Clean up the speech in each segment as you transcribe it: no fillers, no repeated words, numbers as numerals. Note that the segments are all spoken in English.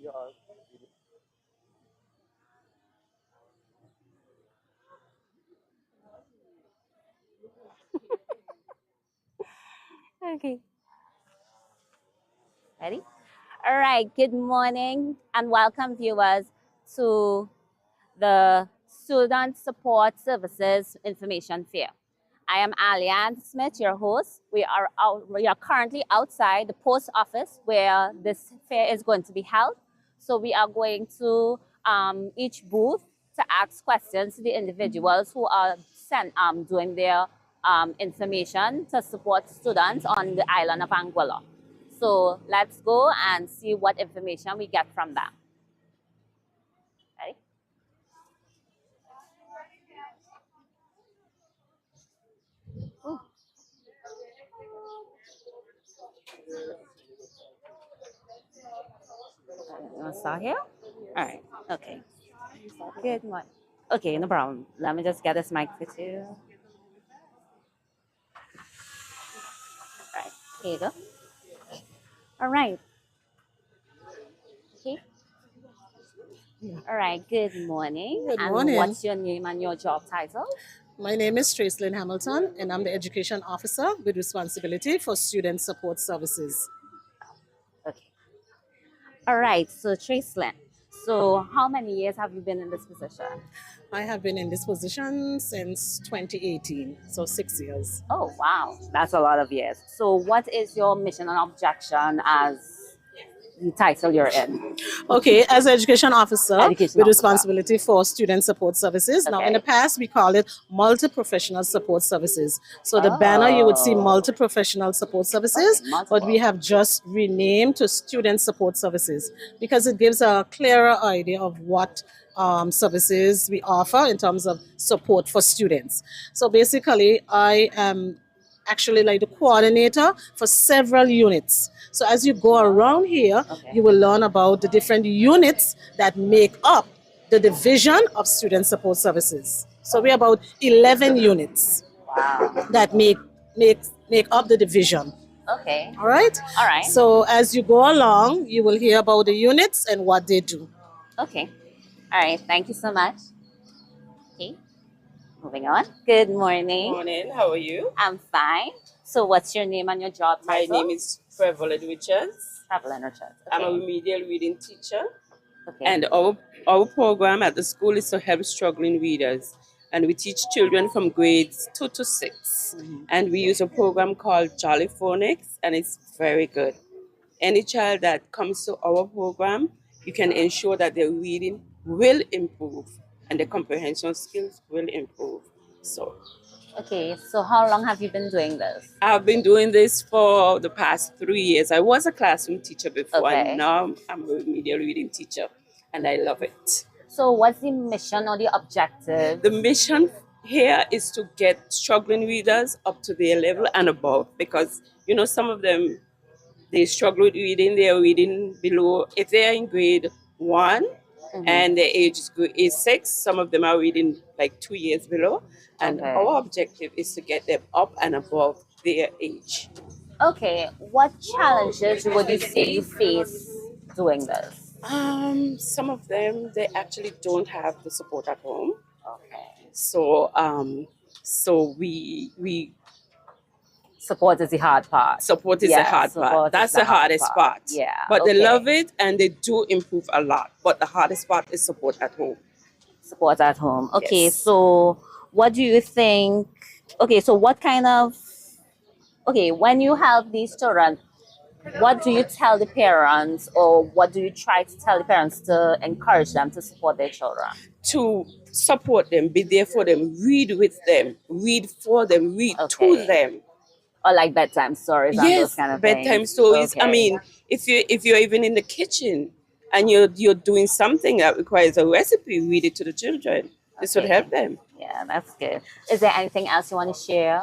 Okay. Ready? All right. Good morning and welcome, viewers, to the Student Support Services Information Fair. I am Alian Smith, your host. We are currently outside the post office where this fair is going to be held. So we are going to each booth to ask questions to the individuals who are doing their information to support students on the island of Anguilla. So let's go and see what information we get from them. Ready? Ooh. You want to start here? All right. Okay. Good morning. Okay, no problem. Let me just get this mic for you. All right. Here you go. All right. Okay. All right. Good morning. Good And morning. what's your name and your job title? My name is Tracelyn Hamilton, and I'm the Education Officer with responsibility for Student Support Services. Okay. All right. So Tracelyn. So how many years have you been in this position? I have been in this position since 2018, so 6 years. Oh wow, that's a lot of years. So what is your mission and objection as the title you're in? Okay, as an Education Officer Education with officer. responsibility for Student Support Services. Now, in the Okay. past, we call it Multi-Professional Support Services. So the banner, you would see Oh. Multi-Professional Support Services, Okay, multiple. but we have just renamed to Student Support Services because it gives a clearer idea of what services we offer in terms of support for students. So basically, I am actually like the coordinator for several units. So as you go around here, Okay. you will learn about the different units that make up the division of student support services. So we're about 11 units Wow. that make up the division. Okay. All right? All right. So as you go along, you will hear about the units and what they do. Okay. All right. Thank you so much. Okay. Moving on. Good morning. Morning, how are you? I'm fine. So what's your name and your job My title? name is Prevalent Richards. Travel and Richards. I'm a Okay. remedial reading teacher, Okay. and our program at the school is to help struggling readers. And we teach children from grades 2 to 6. Mhm. And we use a program called Jolly Phonics, and it's very good. Any child that comes to our program, you can ensure that their reading will improve and their comprehension skills will improve. So Okay. So how long have you been doing this? I've been doing this for the past 3 years. I was a classroom teacher before, Okay. and now I'm a remedial reading teacher, and I love it. So what's the mission or the objective? The mission here is to get struggling readers up to their level and above, because some of them, they struggle with reading. They are reading below. If they are in grade 1 Mhm. and their age is 6, some of them are reading like 2 years below. And Okay. our objective is to get them up and above their age. Okay. What challenges would you say you face doing this? Some of them, they actually don't have the support at home. Okay. So we Support is the hard part. support is the Yes, hard support part. is That's the the hard hardest part. part. Yeah, But they okay. love it and they do improve a lot. But the hardest part is support at home. Support at home. Okay, Yes. so what do you think? Okay, so what kind of when you help these children, what do you tell the parents, or what do you try to tell the parents to encourage them to support their children? To support them, be there for them, read with them, read for them, read Okay. to them. Or like bedtime stories and those Yes, kind of bedtime things. stories. I Okay. mean, if you're even in the kitchen and you're doing something that requires a recipe, read it to the children. This would Okay. help them. Yeah, that's good. Is there anything else you want to share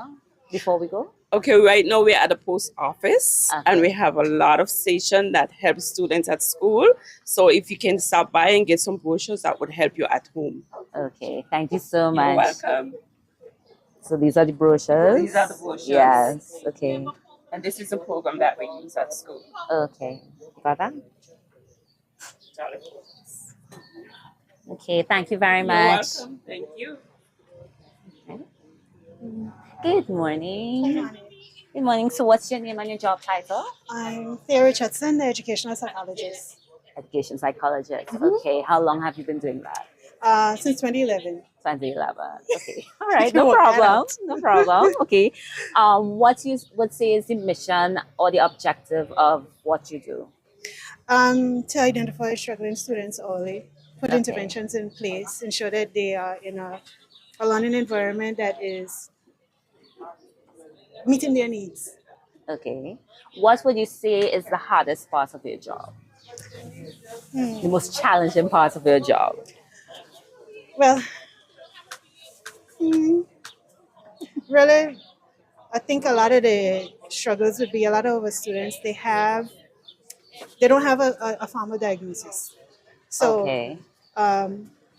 before we go? Okay, right now we're at the post office and Okay. we have a lot of stations that help students at school. So if you can stop by and get some brochures, that would help you at home. Okay, thank you so You're much. welcome. So these are the brochures? These are the brochures. Yes, okay. And this is the program that we use at school. Okay. Got that? Jolly Phonics. Okay, thank you very You're much. welcome. Thank you. Good morning. Good morning. So, what's your name and your job title? I'm Thea Richardson, the educational psychologist, Education psychologist. Okay, how long have you been doing that? since 2011. 2011. Okay, all right, You no work that problem. out. No problem. Okay, what you would say is the mission or the objective of what you do? To identify struggling students early, put Okay. interventions in place, ensure that they are in a learning environment that is meeting their needs. Okay, what would you say is the hardest part of your job? The most challenging part of your job? Well, hmm, really, I think a lot of the struggles would be a lot of our students, they don't have a formal diagnosis. So, Okay.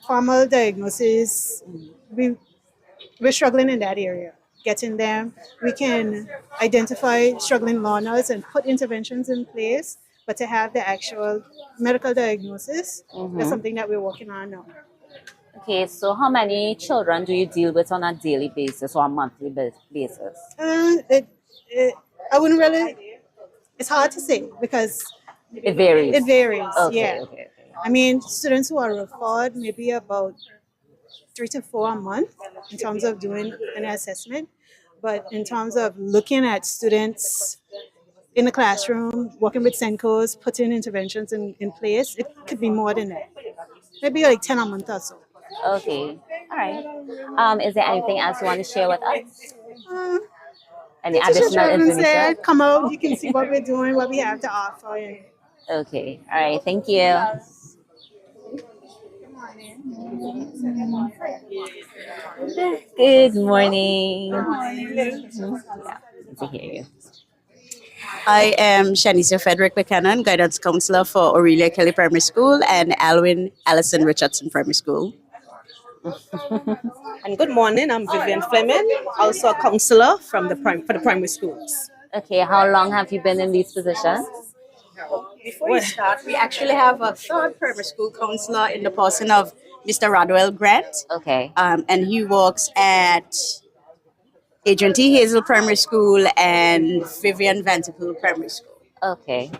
formal diagnosis, we we're struggling in that area. Getting them, we can identify struggling learners and put interventions in place. But to have the actual medical diagnosis, that's Mm-hmm. something that we're working on now. Okay, so how many children do you deal with on a daily basis or a monthly basis? It, I wouldn't really. It's hard to say because It varies. it varies. Okay, Yeah, okay, I mean, students who are referred maybe about 3 to 4 a month in terms of doing an assessment. But in terms of looking at students in the classroom, working with Senkos, putting interventions in place, it could be more than that. Maybe like 10 a month or so. okay. All right. Is there anything else you want to share with us? Uh, Any Teacher additional Trevin information? said, come out, you can see what we're doing, what we have to offer. And Okay. All right. Thank you. Good morning. Yeah, good to hear you. I am Shanicia Frederick Buchanan, Guidance Counselor for Aurelia Kelly Primary School and Alwyn Allison Richardson Primary School. And good morning, I'm Vivian Fleming, also a counselor for the primary schools. Okay. How long have you been in these positions? Before we start, we actually have a third primary school counselor in the person of Mr. Rodwell Grant, Okay. and he works at Adrian T. Hazel Primary School and Vivian Vanderpool Primary School. Okay.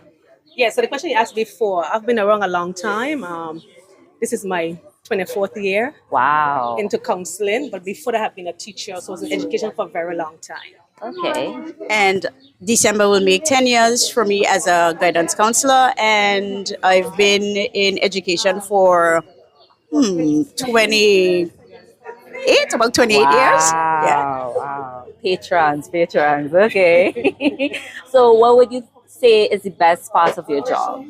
Yeah, so the question you asked before, I've been around a long time. This is my 24th year Wow. into counseling, but before that, I have been a teacher, so I was in education for a very long time. Okay. And December will make 10 years for me as a guidance counselor, and I've been in education for 28, about 28 years. Yeah. Wow. Wow. Patrons. Patrons. Okay. So, what would you say is the best part of your job?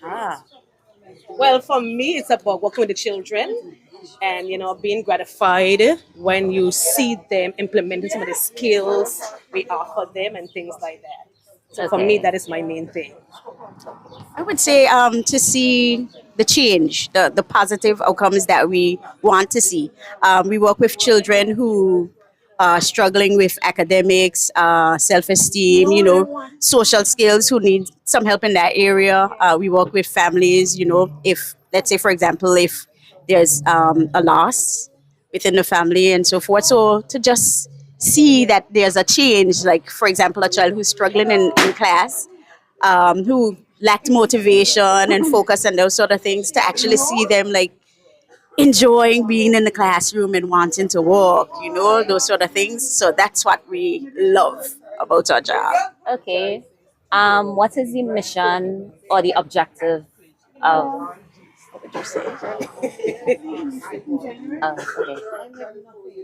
Ah. Well, for me, it's about working with the children and, being gratified when you see them implementing some of the skills we offer them and things like that. So for me, Okay. that is my main thing. I would say to see the change, the positive outcomes that we want to see. We work with children who are struggling with academics, self-esteem, social skills, who need some help in that area. We work with families, if, let's say, for example, if there's a loss within the family and so forth. So to just see that there's a change, like, for example, a child who's struggling in class, who lacked motivation and focus and those sort of things, to actually see them like enjoying being in the classroom and wanting to work, those sort of things. So that's what we love about our job. Okay. What is the mission or the objective of? What would you say? Okay.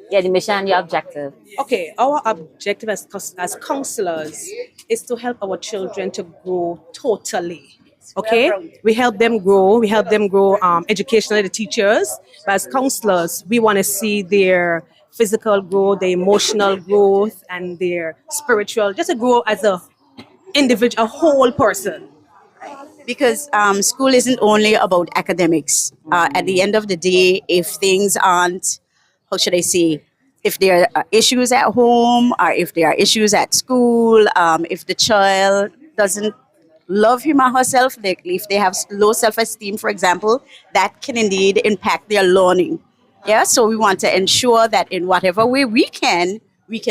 Yeah, the mission and the objective. Okay, our objective as counselors is to help our children to grow totally. Okay, we help them grow. We help them grow educationally, the teachers. But as counselors, we want to see their physical growth, their emotional growth, and their spiritual, just to grow as a individual, a whole person. Because school isn't only about academics. At the end of the day, if things aren't, how should I say, if there are issues at home or if there are issues at school, if the child doesn't love him or herself, if they have low self-esteem, for example, that can indeed impact their learning. Yeah, so we want to ensure that in whatever way we can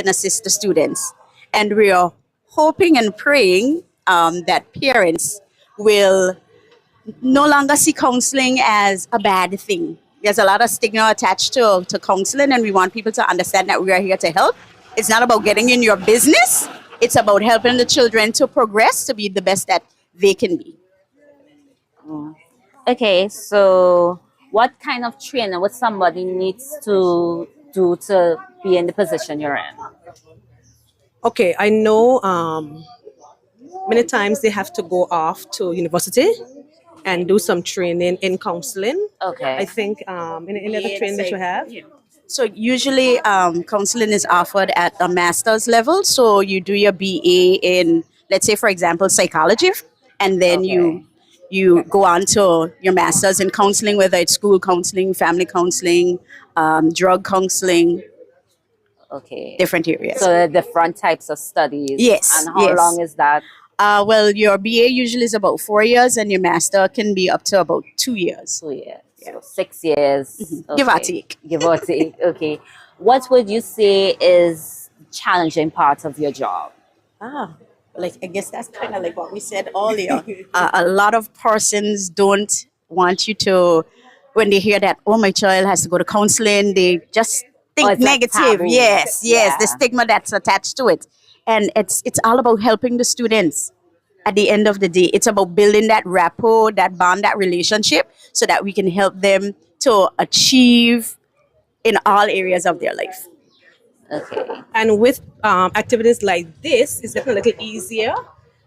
assist the students. And we are hoping and praying that parents will no longer see counseling as a bad thing. There's a lot of stigma attached to counseling, and we want people to understand that we are here to help. It's not about getting in your business, it's about helping the children to progress to be the best that they can be. Okay, so what kind of training would somebody needs to do to be in the position you're in? Okay, I know many times they have to go off to university and do some training in counseling. I Okay. think any other training that you have? So usually, counseling is offered at a master's level. So you do your BA in, let's say, for example, psychology, and then Okay. you go on to your master's in counseling, whether it's school counseling, family counseling, drug counseling, Okay. different areas. So the different types of studies. Yes, And how yes. long is that? Well, your BA usually is about 4 years, and your master can be up to about 2 years. 2 years. So 6 years. Give or Okay. take. Give or take. Okay. What would you say is challenging part of your job? Ah, like I guess that's kind of like what we said earlier. A lot of persons don't want you to, when they hear that, oh, my child has to go to counseling, they just Oh, think it's like negative. taboo. Yes, yes, the Yeah. stigma that's attached to it. And it's all about helping the students. At the end of the day, it's about building that rapport, that bond, that relationship, so that we can help them to achieve in all areas of their life. Okay. And with activities like this, it's definitely a little easier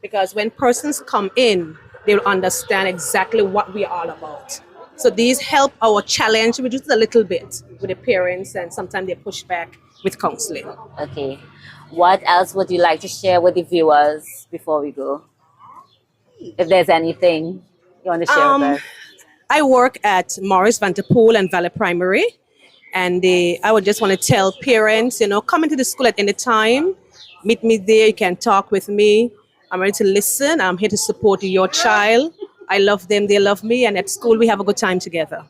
because when persons come in, they'll understand exactly what we're all about. So these help our challenge reduce a little bit with the parents, and sometimes they push back with counseling. Okay. What else would you like to share with the viewers before we go? If there's anything you want to share with Um, us. I work at Morris Vanderpool and Valley Primary, and I would just want to tell parents, come into the school at any time, meet me there. You can talk with me. I'm ready to listen. I'm here to support your child. I love them. They love me, and at school we have a good time together.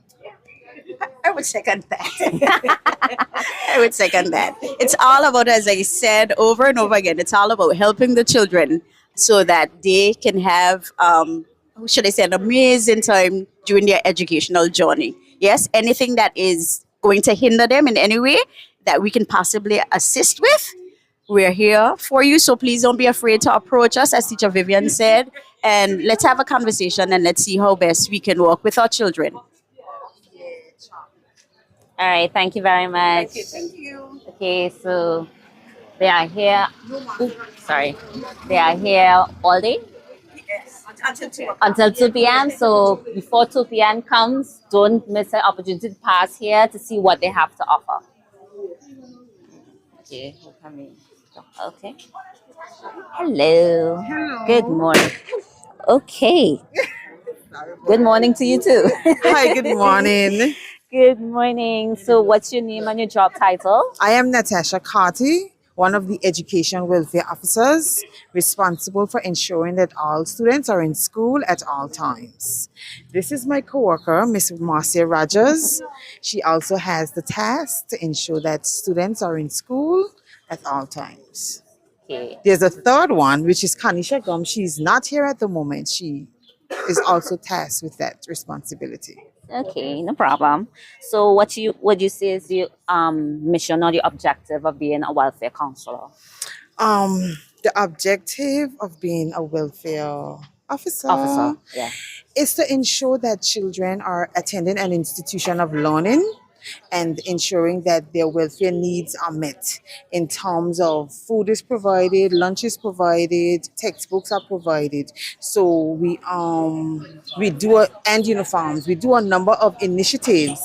I would second that. I would second that. It's all about, as I said over and over again, it's all about helping the children so that they can have, how should I say, an amazing time during their educational journey. Yes, anything that is going to hinder them in any way that we can possibly assist with, we're here for you. So please don't be afraid to approach us, as Teacher Vivian said, and let's have a conversation and let's see how best we can work with our children. All right. Thank you very much. Thank you. Okay. So they are here. Sorry. They are here all day Until 2 o'clock. until 2 p.m. So before 2 p.m. comes, don't miss an opportunity to pass here to see what they have to offer. Okay. Who come in? Okay. Hello. Hello. Good morning. Okay. Good morning to you too. Hi, good morning. Good morning. So, what's your name and your job title? I am Natasha Carty, one of the Education Welfare Officers responsible for ensuring that all students are in school at all times. This is my coworker, Miss Marcia Rogers. She also has the task to ensure that students are in school at all times. Okay. There's a third one, which is Kanisha Gum. She's not here at the moment. She is also tasked with that responsibility. Okay, no problem. So, what you say is your mission or the objective of being a welfare counselor? The objective of being a welfare Officer. officer Yeah. is to ensure that children are attending an institution of learning and ensuring that their welfare needs are met in terms of food is provided, lunch is provided, textbooks are provided. So we do and uniforms. We do a number of initiatives.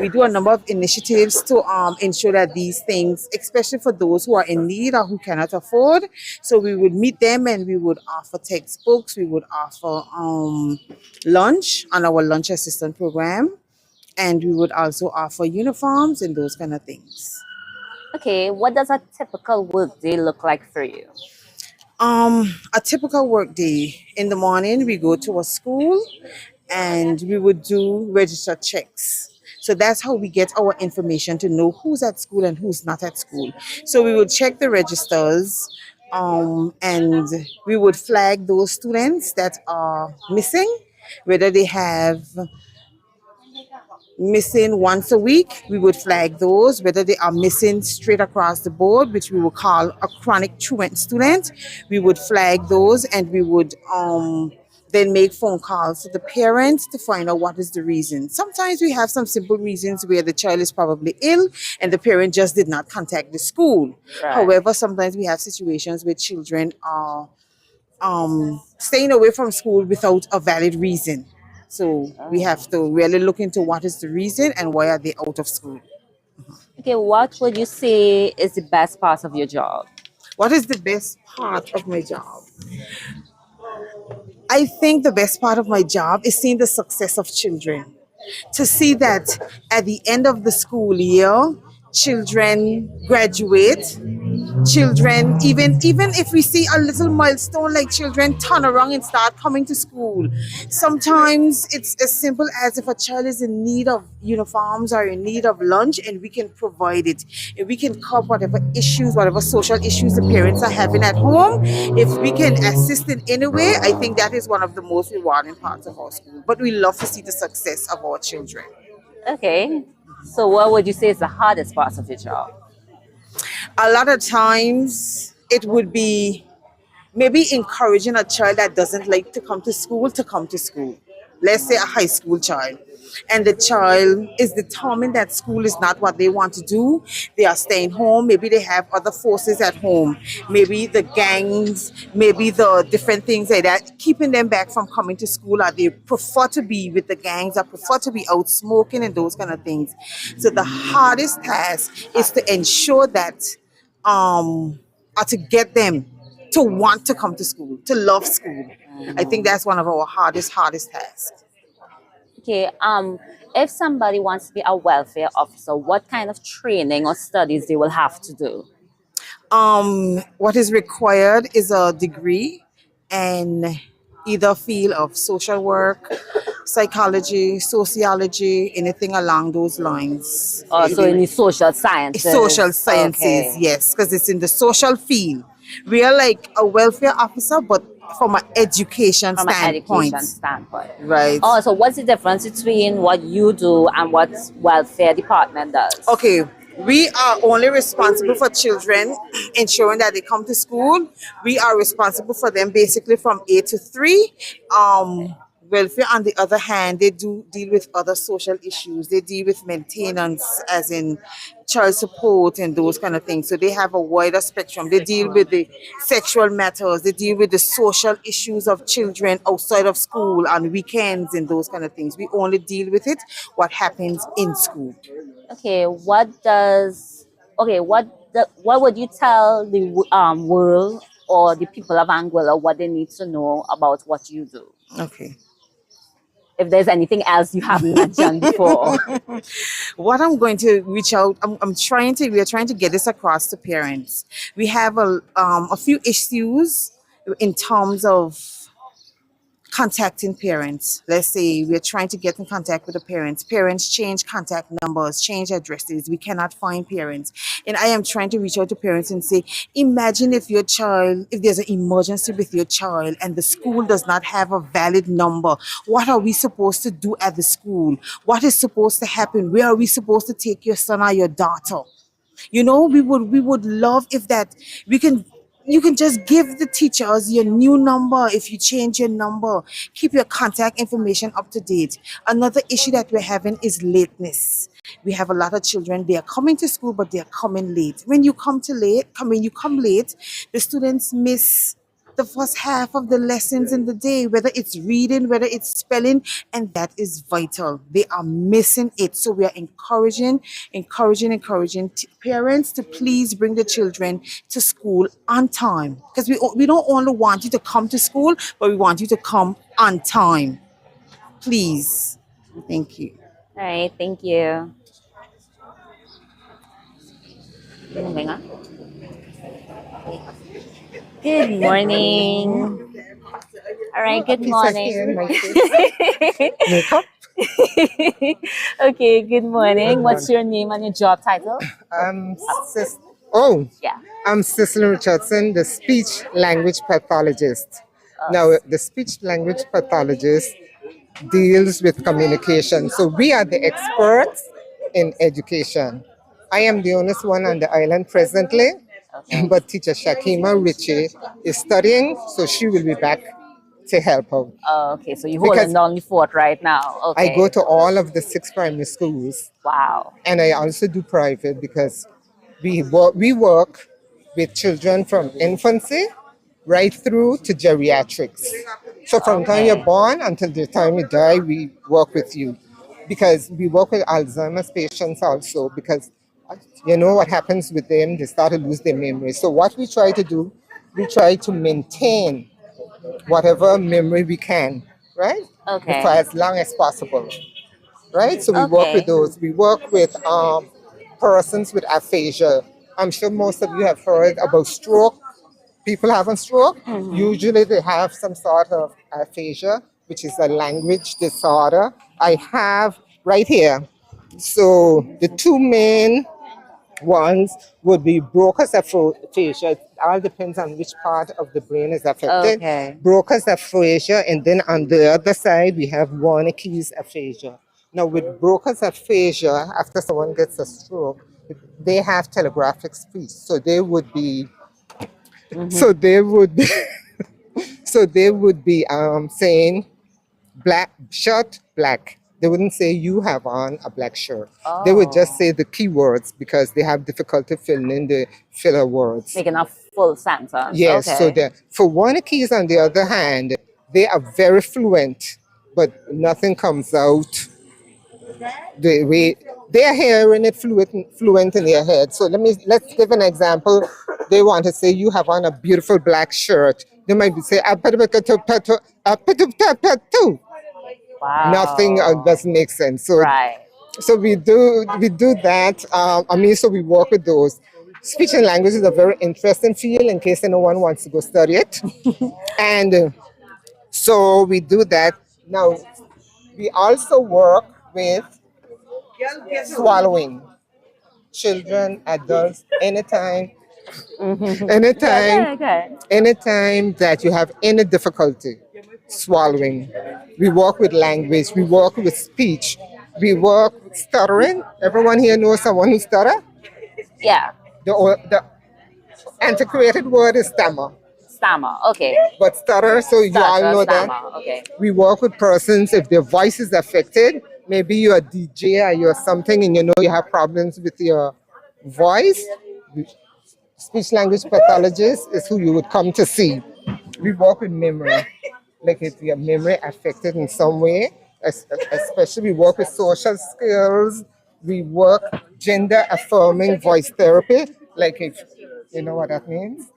We do a number of initiatives to ensure that these things, especially for those who are in need or who cannot afford, so we would meet them and we would offer textbooks. We would offer lunch on our lunch assistant program, and we would also offer uniforms and those kind of things. Okay, what does a typical work day look like for you? A typical work day. In the morning, we go to a school and we would do register checks. So that's how we get our information to know who's at school and who's not at school. So we would check the registers, and we would flag those students that are missing, whether they have missing once a week, we would flag those. Whether they are missing straight across the board, which we would call a chronic truant student, we would flag those, and we would then make phone calls to the parents to find out what is the reason. Sometimes we have some simple reasons where the child is probably ill and the parent just did not contact the school. Right. However, sometimes we have situations where children are staying away from school without a valid reason. So we have to really look into what is the reason and why are they out of school. Okay, what would you say is the best part of your job? What is the best part of my job? I think the best part of my job is seeing the success of children. To see that at the end of the school year, children graduate, children, even if we see a little milestone, like children turn around and start coming to school. Sometimes it's as simple as if a child is in need of uniforms or in need of lunch, and we can provide it. If we can cover whatever issues, whatever social issues the parents are having at home, if we can assist in any way, I think that is one of the most rewarding parts of our school. But we love to see the success of our children. Okay, so what would you say is the hardest part of your job? A lot of times it would be maybe encouraging a child that doesn't like to come to school to come to school. Let's say a high school child. And the child is determined that school is not what they want to do. They are staying home. Maybe they have other forces at home. Maybe the gangs, maybe the different things like that, keeping them back from coming to school, or they prefer to be with the gangs, or prefer to be out smoking and those kind of things. So the hardest task is to ensure that or to get them to want to come to school, to love school. I think that's one of our hardest tasks. Okay, if somebody wants to be a welfare officer, what kind of training or studies they will have to do? What is required is a degree in either field of social work, psychology, sociology, anything along those lines. So in the social sciences. Social sciences, Okay. yes, because it's in the social field. We are like a welfare officer, but from an education From an standpoint. education standpoint. Right. Oh, so what's the difference between what you do and what welfare department does? Okay, we are only responsible for children, ensuring that they come to school. We are responsible for them basically from 8 to 3. Welfare, on the other hand, they do deal with other social issues. They deal with maintenance, as in child support and those kind of things. So they have a wider spectrum. They deal with the sexual matters. They deal with the social issues of children outside of school on weekends and those kind of things. We only deal with it what happens in school. Okay, what would you tell the world or the people of Anguilla what they need to know about what you do? Okay. If there's anything else you haven't mentioned before. What I'm going to reach out, we are trying to get this across to parents. We have a few issues in terms of contacting parents. Let's say we're trying to get in contact with the parents. Parents change contact numbers, change addresses. We cannot find parents. And I am trying to reach out to parents and say, imagine if there's an emergency with your child and the school does not have a valid number. What are we supposed to do at the school? What is supposed to happen? Where are we supposed to take your son or your daughter? We would love if that we can you can just give the teachers your new number. If you change your number, keep your contact information up to date. Another issue that we're having is lateness. We have a lot of children, they are coming to school, but they are coming late. When you come late, the students miss the first half of the lessons in the day, whether it's reading, whether it's spelling, and that is vital. They are missing it. So we are encouraging parents to please bring the children to school on time. Because we don't only want you to come to school, but we want you to come on time. Please. Thank you. All right, thank you. Moving on. Good morning. All right, good Piece of hair in morning. my face. Makeup. Okay, good morning. Good What's morning. your name and your job title? I'm Cis- oh, Yeah. I'm Cicely Richardson, the speech language pathologist. Now, the speech language pathologist deals with communication. So we are the experts in education. I am the only one on the island presently, Okay. but teacher Shakima Ritchie is studying, so she will be back to help out. Okay, so you're holding Because down the fort right now. I go Okay. to all of the 6 primary schools, Wow. and I also do private because we work with children from infancy right through to geriatrics. So from the time you're Okay. born until the time you die, we work with you because we work with Alzheimer's patients also because you know what happens with them, they start to lose their memory. So what we try to do, we try to maintain whatever memory we can, right? For Okay. as long as possible, right? So we work with Okay. those. We work with persons with aphasia. I'm sure most of you have heard about stroke. People having stroke, Mm-hmm. usually they have some sort of aphasia, which is a language disorder. I have right here. So the two main ones would be Broca's aphasia. It all depends on which part of the brain is affected. Okay. Broca's aphasia, and then on the other side, we have Wernicke's aphasia. Now, with Broca's aphasia, after someone gets a stroke, they have telegraphic speech. So they would be, Mm-hmm. so they would, so they would be saying black shirt, black. They wouldn't say you have on a black shirt. They would just Oh, say the keywords because they have difficulty filling in the filler words. making a full sentence. Yes, so Okay. for Wernicke's on the other hand, they are very fluent, but nothing comes out the way they're hearing it fluent in their head. So let's give an example. They want to say you have on a beautiful black shirt. They might be saying nothing Wow. doesn't make sense. So Right. so we do that. So we work with those. Speech and language is a very interesting field in case anyone wants to go study it. And so we do that. Now we also work with swallowing children, adults, anytime, Mm-hmm. anytime, Okay. Okay. anytime that you have any difficulty swallowing. We work with language, we work with speech, we work with stuttering. Everyone here knows someone who stutter? Yeah. The antiquated word is stammer, Stammer. Okay. but stutter, so you all Stutter, know that. stammer. Okay. We work with persons if their voice is affected. Maybe you're a DJ or you're something and you know you have problems with your voice. Speech language pathologist is who you would come to see. We work with memory, like if your memory affected in some way, especially we work with social skills. We work gender affirming voice therapy, like if you know what that means.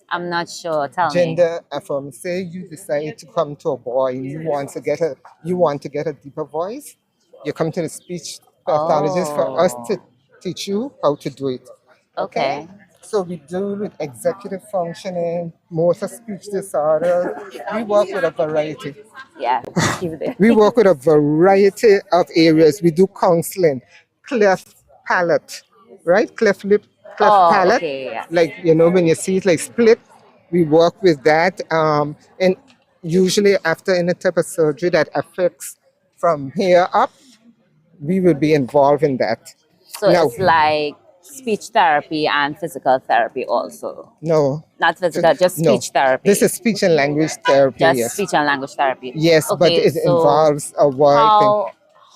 I'm not sure. Tell me. Gender affirm. Say you decide to come to a boy and you want to get a deeper voice. You come to the speech pathologist for us to Oh. teach you how to do it. Okay? Okay. So we deal with executive functioning, motor speech disorders. We work with a variety. Yeah. Keep it We there. work with a variety of areas. We do counseling, cleft palate, right? Cleft Oh. palate, Okay. Yeah. like when you see it like split. We work with that, and usually after any type of surgery that affects from here up, we will be involved in that. So Now, it's like speech therapy and physical therapy also. no, Not physical, just no, speech this therapy. is speech and language therapy. Just Yes, speech and language therapy. yes, but Okay. it So involves a wide thing.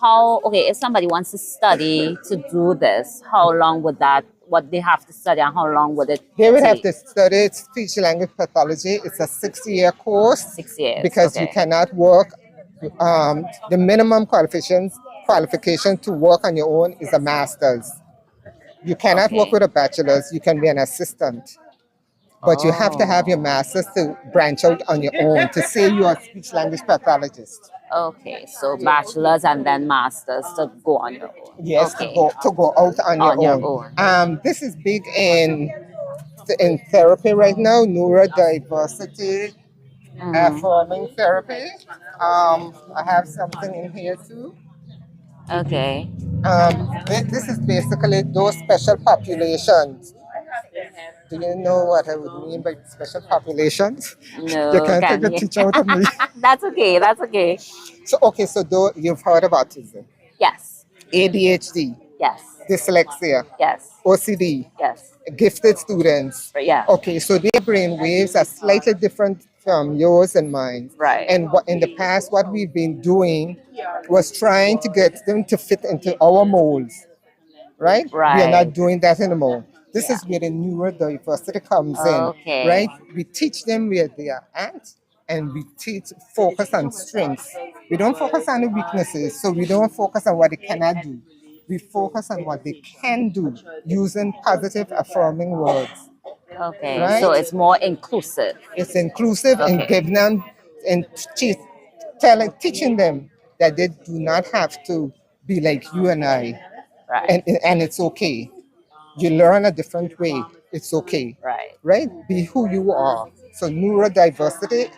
how okay, if somebody wants to study to do this, how long would that what they have to study and how long would it They would have take? to study speech language pathology. It's a 6-year course 6 years. because you Okay. cannot work. The minimum qualification to work on your own is a master's. You cannot work Okay. with a bachelor's. You can be an assistant, but you have to have your Oh. master's to branch out on your own to say you are a speech language pathologist. Okay. So bachelor's and then master's to go on your own. Yes, to Okay. go out on your On your own. own. This is big in in therapy right now, neurodiversity Mm-hmm. forming therapy. I have something in here too. Okay. This is basically those special populations. Do you know what I would mean by special populations? You No, can't take can a you? teacher out of me. That's okay. That's okay. So, okay, so though you've heard of autism, Yes. ADHD, Yes. dyslexia, Yes. OCD, Yes. gifted students. But yeah. Okay, so their brain waves are slightly different from yours and mine. Right. And what in the past, what we've been doing was trying to get them to fit into our molds, right? We are not Right. doing that anymore. This Yeah. is where the neurodiversity comes in, Okay. right? We teach them where they are at, and we teach focus on strengths. We don't focus on the weaknesses, so we don't focus on what they cannot do. We focus on what they can do using positive, affirming words, Okay. So right? it's more inclusive. It's inclusive and Okay. giving them and teaching them that they do not have to be like you and I, Right. and it's okay. You learn a different way. It's okay, Right. right? Be who you are. So neurodiversity,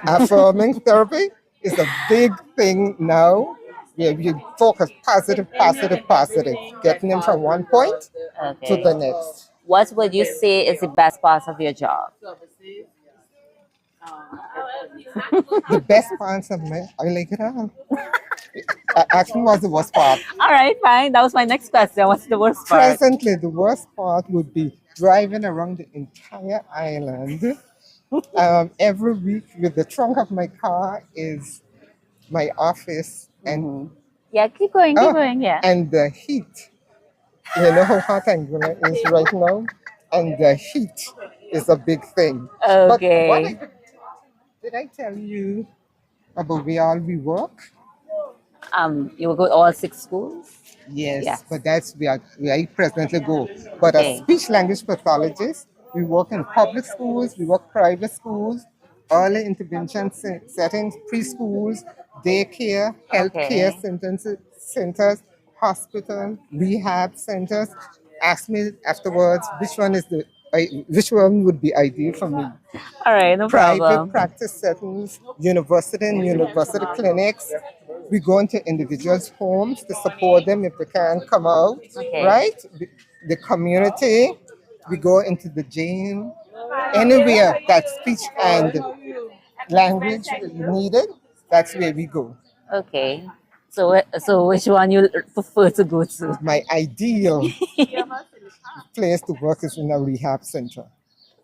affirming therapy is a big thing now. Where you focus positive, positive, positive, getting them from one point to Okay. the next. What would you say is the best part of your job? The best parts of me, I like it all. Actually, was the worst part. All right, fine. That was my next question. What's the worst part? Presently, the worst part would be driving around the entire island. Every week, with the trunk of my car is my office, and Mhm. Yeah, keep going, keep oh, going. Yeah. and the heat. You know how hot Anguilla is right now, and the heat is a big thing. But Okay. did I tell you about where all we work? You will go to all 6 schools? Yes, Yes. but that's where I presently go. But as Okay. speech language pathologist, we work in public schools, we work private schools, early intervention settings, preschools, daycare, healthcare Okay. centers, hospital, rehab centers. Ask me afterwards which one would be ideal for me. All right, no Private problem. practice settings, university and university clinics. We go into individuals' homes to support them if they can't come out, Okay. right? The community. We go into the jail. Anywhere that speech and language is needed, that's where we go. Okay. So which one you prefer to go to? My ideal place to work is in a rehab center.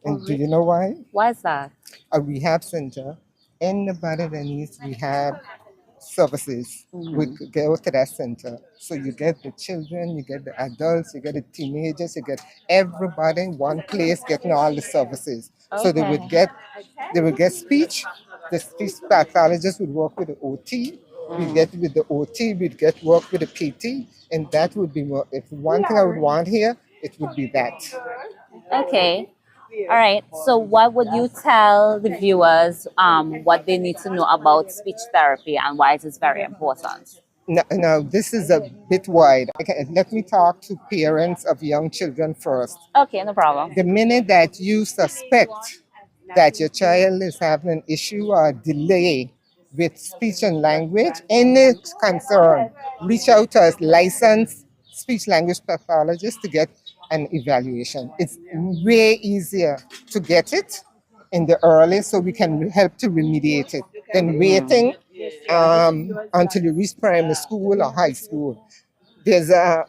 And do you know why? Why is that? A rehab center, anybody that needs rehab services would go to that center. So you get the children, you get the adults, you get the teenagers, you get everybody in one place getting all the services. So Okay. they would get speech. The speech pathologist would work with the OT. We get with the OT, we'd get work with the PT, and that would be more. If one thing I would want here, it would be that. Okay. All right. So, what would you tell the viewers what they need to know about speech therapy and why it is very important? Now, this is a bit wide. Okay, let me talk to parents of young children first. Okay, no problem. The minute that you suspect that your child is having an issue or delay with speech and language, any concern, reach out to us licensed speech language pathologist to get an evaluation. It's way easier to get it in the early so we can help to remediate it than waiting until you reach primary school or high school. There's a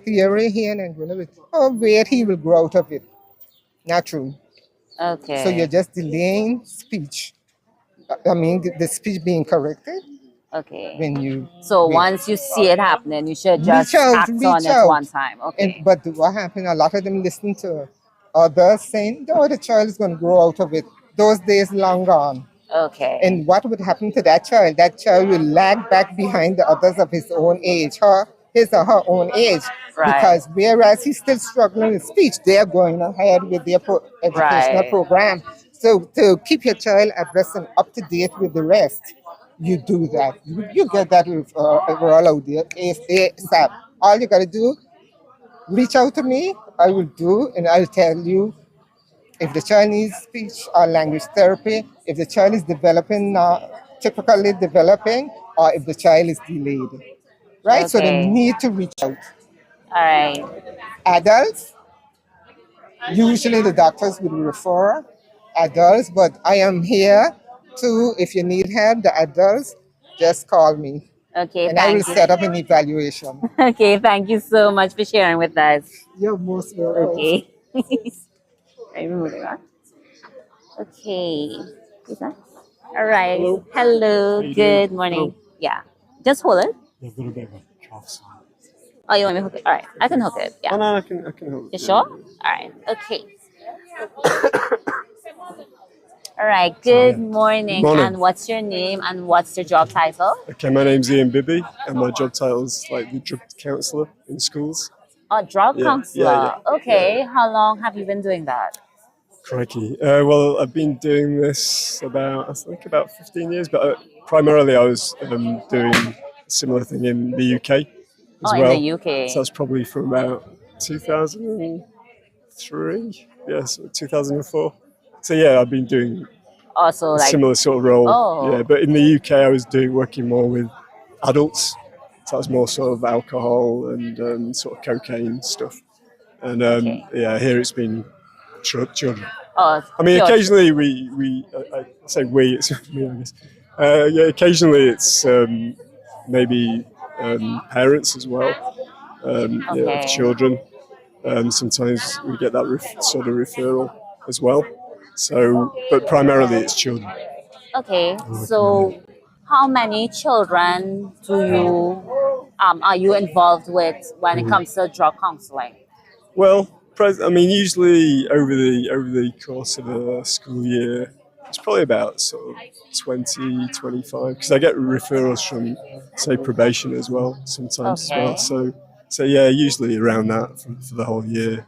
theory here in Anguilla, oh wait, he will grow out of it. Not true. So you're Okay. just delaying speech. I mean, the speech being corrected Okay. when you So wait. once you see it happening, you should Reach just out, act on reach it out. one time. And Okay. but what happened? A lot of them listen to others saying, "No, the child is going to grow out of it." Those days long gone. Okay. And what would happen to that child? That child will lag back behind the others of his own age, his or her own age, Right. because whereas he's still struggling with speech, they are going ahead with their educational Right. program. So to keep your child abreast and up to date with the rest, you do that. You get that overall out there ASAP. All you got to do, reach out to me. I will do, and I'll tell you if the child needs speech or language therapy, if the child is developing, typically developing, or if the child is delayed. Right? So they Okay. need to reach out. All right. Adults, usually the doctors will refer adults, but I am here too. If you need help, the adults, just call me Okay, and I will thank you. set up an evaluation. Okay, thank you so much for sharing with us. You're most welcome. Okay. Right, we're moving on. Okay. Is that? All right. Hello. Hello. How you doing? Good morning. Hello. Yeah. Just hold it. Yeah, I've got a bit of a cough. So. Oh, you want me to hook it? All right. I can hook it. Oh Yeah. no, I can help. You Yeah, sure? yeah. All right. Okay. All right. So, Good yeah. morning. Morning. And what's your name and what's your job title? Okay, my name's Ian Bibby, and my job title is like the drug counsellor in schools. A drug Yeah, counselor. yeah. Okay. How long have you been doing that? Crikey. Well, I've been doing this I think about 15 years, but primarily I was doing a similar thing in the UK as Oh, in well. the UK. So that's probably from about 2003, yes, 2004. So yeah, I've been doing Also, a like, similar sort of role. oh. Yeah, but in the UK, I was working more with adults. So that was more sort of alcohol and sort of cocaine stuff. And Okay. yeah, here it's been children. Oh, I mean, pure- occasionally I say we, it's me, I guess. Yeah, occasionally it's maybe parents as well, you know, of Okay. children. Sometimes we get that sort of referral as well. So, but primarily it's children. Okay. So, how many children are you involved with when it comes to drug counseling? Well, I mean, usually over the course of a school year, it's probably about sort of 20, 25, because I get referrals from, say, probation as well, sometimes as well. Okay. So yeah, usually around that for the whole year.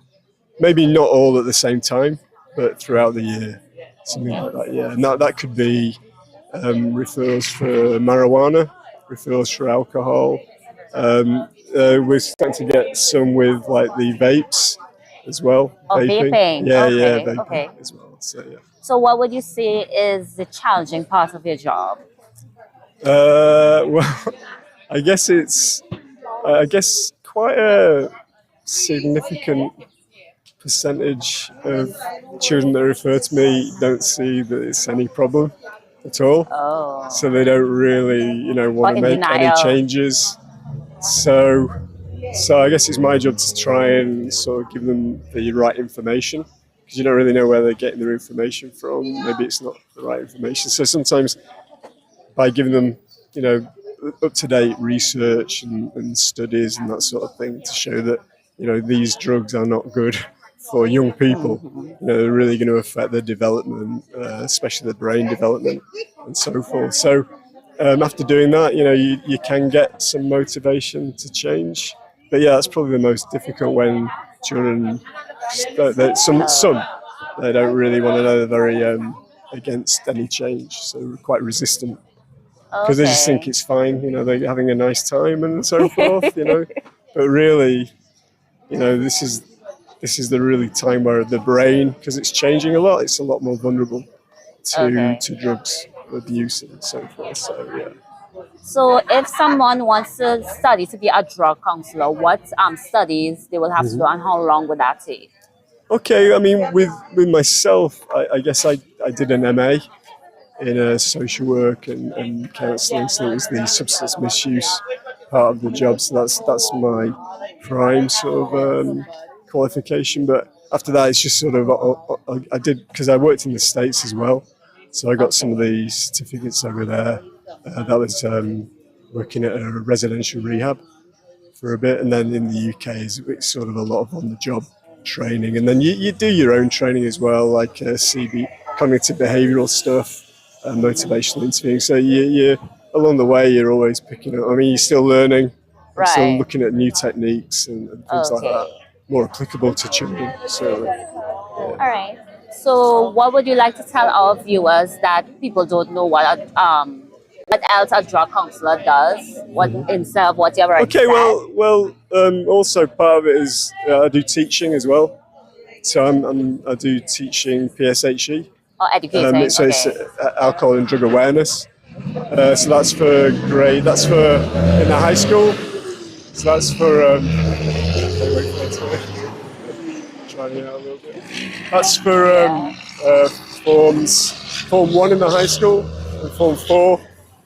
Maybe not all at the same time, but throughout the year, something like that. Yeah, and that could be referrals for marijuana, referrals for alcohol. We're starting to get some with like the vapes as well. Oh, vaping. Yeah, Okay, yeah, vaping okay. as well. So yeah. So, what would you say is the challenging part of your job? Well, I guess quite a significant percentage of children that refer to me don't see that it's any problem at all. Oh. So they don't really, want Or to in make any denial. changes. So I guess it's my job to try and sort of give them the right information, because you don't really know where they're getting their information from. Maybe it's not the right information. So sometimes by giving them, up to date research and studies and that sort of thing to show that, these drugs are not good for young people. They're really going to affect their development, especially their brain development and so forth. So after doing that, you can get some motivation to change. But yeah, that's probably the most difficult when children, some they don't really want to know, they're very against any change, so quite resistant. Because they just think Okay. it's fine, they're having a nice time and so forth, But really, this is the really time where the brain, because it's changing a lot, it's a lot more vulnerable Okay. to drugs abuse and so forth. So yeah. So, if someone wants to study to be a drug counselor, what studies they will have to do, and how long would that take? Okay, I mean, with myself, I guess I did an MA in social work and counselling, so it was the substance misuse part of the job. So that's my prime sort of qualification. But after that, it's just sort of I did, because I worked in the States as well, so I got some of the certificates over there. That was working at a residential rehab for a bit, and then in the UK it's sort of a lot of on the job training, and then you do your own training as well, like CB, cognitive behavioural stuff, motivational interviewing. So you along the way you're always picking up. I mean, you're still learning, I'm still Right. looking at new techniques and things like that, Okay. more applicable to children. So All right. So, what would you like to tell our viewers that people don't know what else a drug counselor does? What instead of what you have already okay, said? well, Also, part of it is I do teaching as well. So I do teaching PSHE. Or educating? So it's Okay. alcohol and drug awareness. So that's for grade. That's for in the high school. So that's for. Trying it out a little bit. That's for Form 1 in the high school and Form 4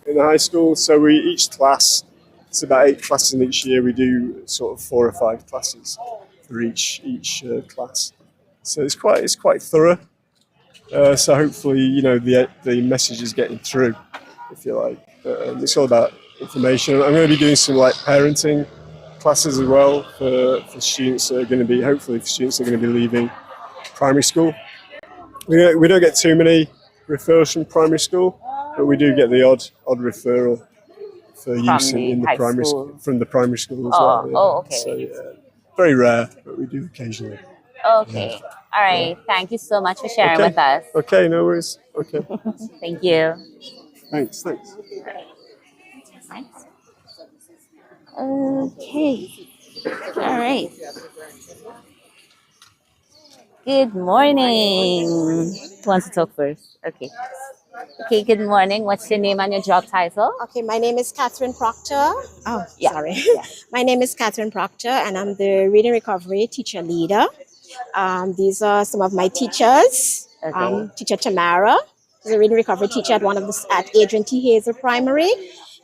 in the high school. So we each class. It's about 8 classes in each year. We do sort of 4 or 5 classes for each class. So it's quite thorough. So hopefully, the message is getting through, if you like. It's all about information. I'm going to be doing some like parenting classes as well for students that are going to be, hopefully for students that are going to be leaving primary school. We don't get too many referrals from primary school, but we do get the odd referral for use in the primary school. From the primary school as well. Yeah. Oh, okay. So yeah, very rare, but we do occasionally. Okay. Yeah. All right. Thank you so much for sharing Okay. with us. Okay, no worries. Okay. Thank you. Thanks. Thanks. Okay. All right. Good morning. Who wants to talk first? Okay. Okay, good morning. What's your name and your job title? Okay, my name is Catherine Proctor. Oh, Yeah. sorry. Yeah. My name is Catherine Proctor, and I'm the Reading Recovery Teacher Leader. These are some of my teachers. Okay. Teacher Tamara is a Reading Recovery teacher at Adrian T. Hazel Primary.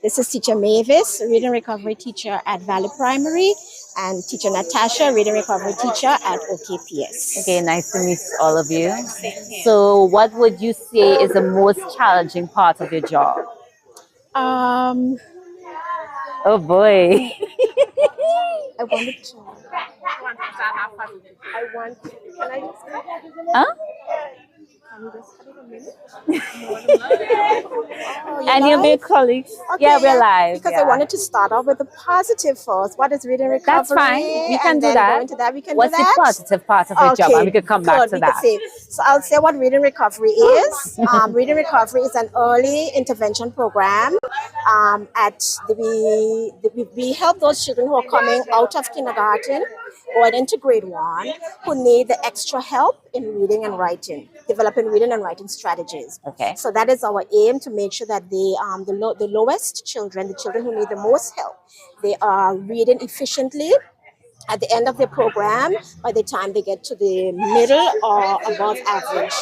This is Teacher Mavis, Reading Recovery teacher at Valley Primary, and Teacher Natasha, Reading Recovery teacher at OKPS. Okay, nice to meet all of you. So, what would you say is the most challenging part of your job? Um, Oh boy. I wanted to. I want. Can I just? Huh? Can you just have it a minute? Any of your colleagues? Okay, Yeah, we're live. Because yeah. I wanted to start off with the positive first. What is reading recovery? That's fine. We can and do then that. Go into that. We can What's do that. the positive part of your job? And we can come back to that. So I'll say what reading recovery is. Reading recovery is an early intervention program. We help those children who are coming out of kindergarten going into grade 1 who need the extra help in reading and writing, developing reading and writing strategies. Okay. So that is our aim, to make sure that the lowest children, the children who need the most help, they are reading efficiently at the end of the program by the time they get to the middle or above average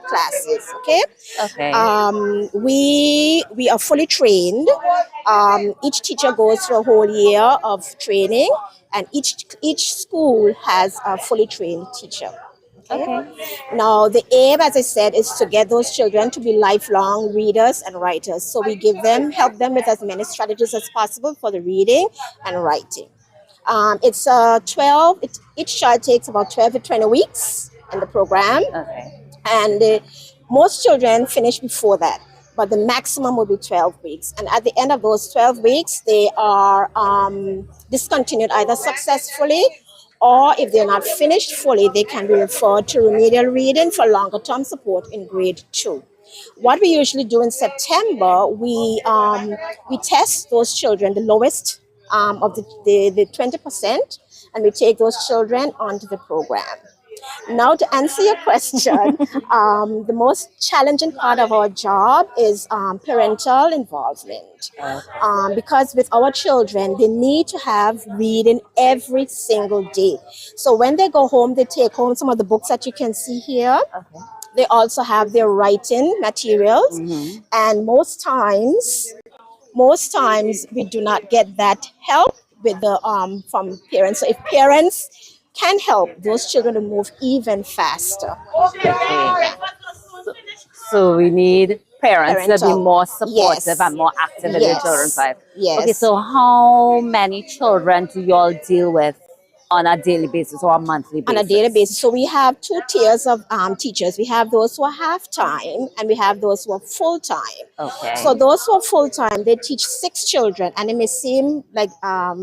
classes. Okay. Okay. We are fully trained. Each teacher goes through a whole year of training, and each school has a fully trained teacher. Okay. Now, the aim, as I said, is to get those children to be lifelong readers and writers. So we help them with as many strategies as possible for the reading and writing. It's 12. Each child takes about 12 to 20 weeks in the program, Okay. and most children finish before that. But the maximum will be 12 weeks. And at the end of those 12 weeks, they are discontinued either successfully, or if they're not finished fully, they can be referred to remedial reading for longer term support in grade 2. What we usually do in September, we test those children, the lowest of the 20%, and we take those children onto the program. Now, to answer your question, the most challenging part of our job is parental involvement. Because with our children, they need to have reading every single day. So when they go home, they take home some of the books that you can see here. Okay. They also have their writing materials. Mm-hmm. And most times we do not get that help with the from parents. So if parents can help those children to move even faster. Okay. So we need parents to be Parental. more supportive Yes. and more active in their Yes. children's life. Yes. Okay, so how many children do you all deal with on a daily basis or a monthly basis? On a daily basis. So we have 2 tiers of teachers. We have those who are half-time, and we have those who are full-time. Okay. So those who are full-time, they teach 6 children, and it may seem like a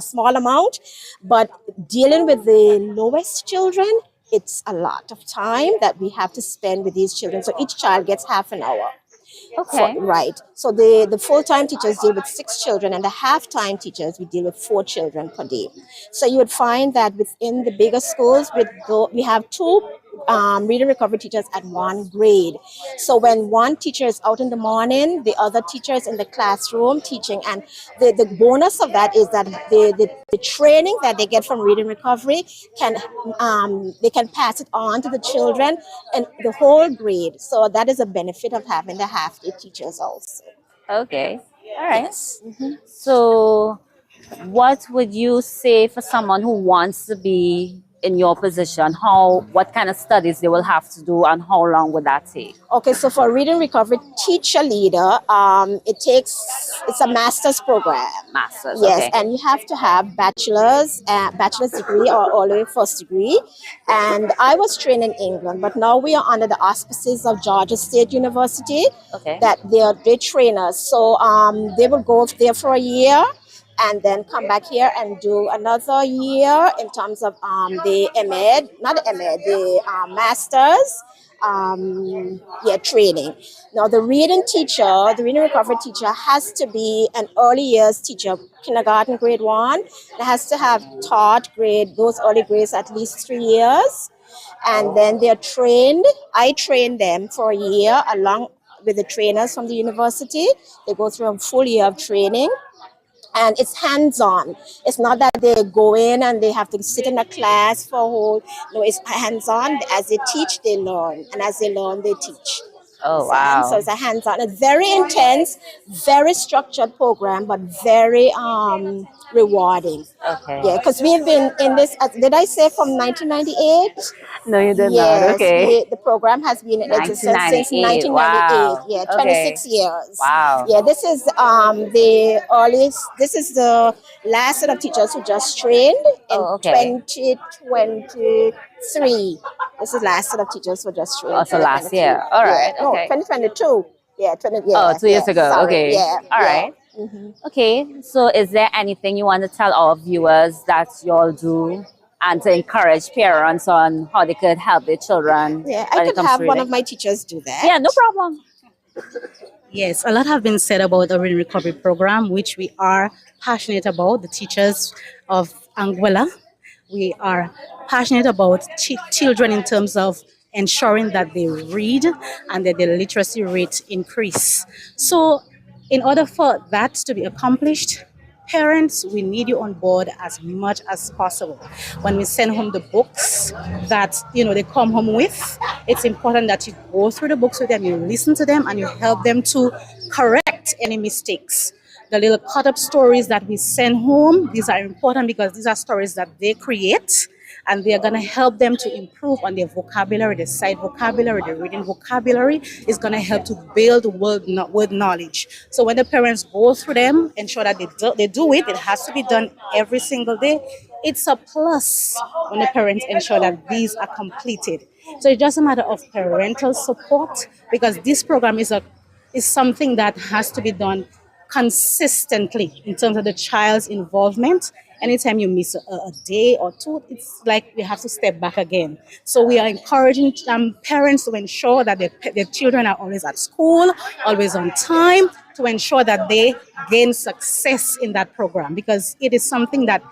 small amount, but dealing with the lowest children, it's a lot of time that we have to spend with these children. So each child gets half an hour. Okay. Right. So the full-time teachers deal with 6 children, and the half-time teachers, we deal with 4 children per day. So you would find that within the bigger schools, we have two reading recovery teachers at one grade. So when one teacher is out in the morning, the other teacher is in the classroom teaching. And the bonus of that is that the training that they get from reading recovery they can pass it on to the children and the whole grade. So that is a benefit of having the half-day teachers also. Okay. All right. Yes. So, what would you say for someone who wants to be in your position? What kind of studies they will have to do, and how long would that take? Okay, so for reading recovery teacher leader, it's a master's program. Masters. Yes, Okay. and you have to have bachelor's degree or all the way first degree. And I was trained in England, but now we are under the auspices of Georgia State University. Okay. That they train us. So they will go there for a year and then come back here and do another year in terms of the MEd, not the MEd, the masters. Training. Now, the reading recovery teacher has to be an early years teacher, kindergarten, grade 1. It has to have taught those early grades at least 3 years. And then they're trained. I train them for a year along with the trainers from the university. They go through a full year of training. And it's hands-on. It's not that they go in and they have to sit in a class for a whole. No, it's hands-on. As they teach, they learn, and as they learn, they teach. Oh, wow. So it's a hands-on. It's very intense, very structured program, but very rewarding. Okay. Yeah, because we've been in this. Did I say from 1998? No, you did Yes, not. Okay. the program has been in existence since 1998. 1998. Wow. Yeah, Okay. 26 years. Wow. Yeah, this is the earliest. This is the last set of teachers who just trained in Oh, okay. 2023. This is the last set of teachers who just trained. Also last year. All right. Yeah, no, Okay. 2022. Yeah, 20. Oh, Yeah, 2 years ago. sorry. Okay. Yeah. All yeah. right. Okay. So, is there anything you want to tell our viewers that you all do, and to encourage parents on how they could help their children? Yeah, when I it could comes to have one reading? of my teachers do that. Yeah, no problem. Yes, a lot have been said about the reading recovery program, which we are passionate about. The teachers of Anguilla, we are passionate about children in terms of ensuring that they read and that their literacy rate increase. So, in order for that to be accomplished, parents, we need you on board as much as possible. When we send home the books that they come home with, it's important that you go through the books with them, you listen to them, and you help them to correct any mistakes. The little cut-up stories that we send home, these are important because these are stories that they create, and they are going to help them to improve on their vocabulary, their sight vocabulary, their reading vocabulary. Is going to help to build word knowledge. So when the parents go through them, ensure that they do it. It has to be done every single day. It's a plus when the parents ensure that these are completed. So it's just a matter of parental support, because this program is something that has to be done consistently in terms of the child's involvement. Anytime you miss a day or two, it's like we have to step back again. So we are encouraging parents to ensure that their children are always at school, always on time, to ensure that they gain success in that program, because it is something that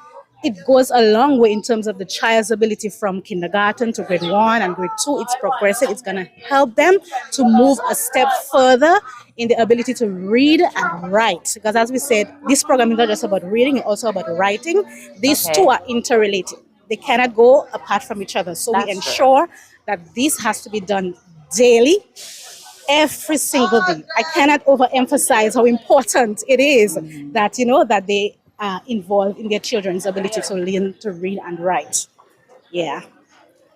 it goes a long way in terms of the child's ability from kindergarten to grade 1 and grade 2. It's progressive. It's going to help them to move a step further in the ability to read and write. Because as we said, this program is not just about reading, it's also about writing. These two are interrelated. They cannot go apart from each other. So we ensure that this has to be done daily, every single day. I cannot overemphasize how important it is that, that they are involved in their children's ability to learn to read and write. Yeah.